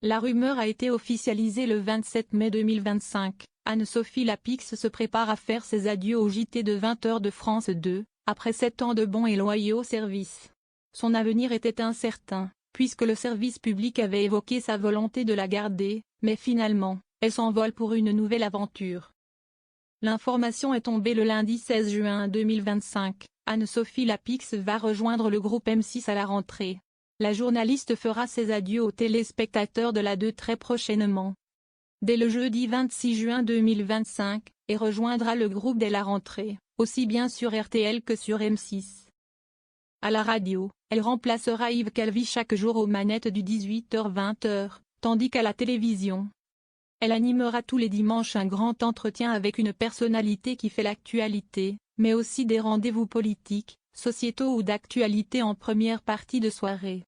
La rumeur a été officialisée le 27 mai 2025. Anne-Sophie Lapix se prépare à faire ses adieux au JT de 20h de France 2, après 7 ans de bons et loyaux services. Son avenir était incertain, puisque le service public avait évoqué sa volonté de la garder, mais finalement, elle s'envole pour une nouvelle aventure. L'information est tombée le lundi 16 juin 2025. Anne-Sophie Lapix va rejoindre le groupe M6 à la rentrée. La journaliste fera ses adieux aux téléspectateurs de la 2 très prochainement. Dès le jeudi 26 juin 2025, et rejoindra le groupe dès la rentrée, aussi bien sur RTL que sur M6. À la radio, elle remplacera Yves Calvi chaque jour aux manettes du 18h-20h, tandis qu'à la télévision, elle animera tous les dimanches un grand entretien avec une personnalité qui fait l'actualité, mais aussi des rendez-vous politiques, sociétaux ou d'actualité en première partie de soirée.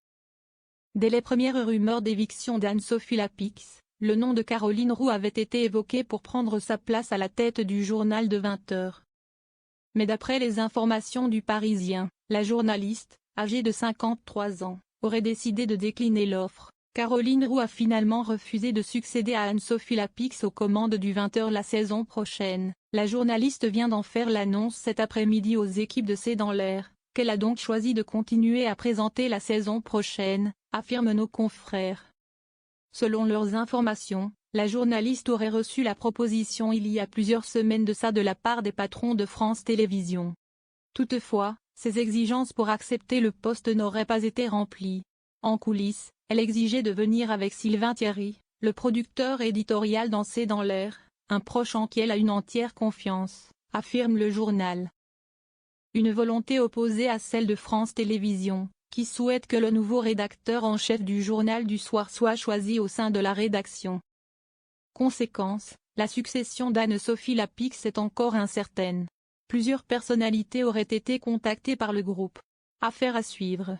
Dès les premières rumeurs d'éviction d'Anne-Sophie Lapix, le nom de Caroline Roux avait été évoqué pour prendre sa place à la tête du journal de 20h. Mais d'après les informations du Parisien, la journaliste, âgée de 53 ans, aurait décidé de décliner l'offre. Caroline Roux a finalement refusé de succéder à Anne-Sophie Lapix aux commandes du 20h la saison prochaine. La journaliste vient d'en faire l'annonce cet après-midi aux équipes de C'est dans l'air, qu'elle a donc choisi de continuer à présenter la saison prochaine, affirment nos confrères. Selon leurs informations, la journaliste aurait reçu la proposition il y a plusieurs semaines de ça de la part des patrons de France Télévisions. Toutefois, ses exigences pour accepter le poste n'auraient pas été remplies. En coulisses, elle exigeait de venir avec Sylvain Thierry, le producteur éditorial dans C'est dans l'air, un proche en qui elle a une entière confiance, affirme le journal. Une volonté opposée à celle de France Télévisions, qui souhaite que le nouveau rédacteur en chef du journal du soir soit choisi au sein de la rédaction. Conséquence, la succession d'Anne-Sophie Lapix est encore incertaine. Plusieurs personnalités auraient été contactées par le groupe. Affaire à suivre.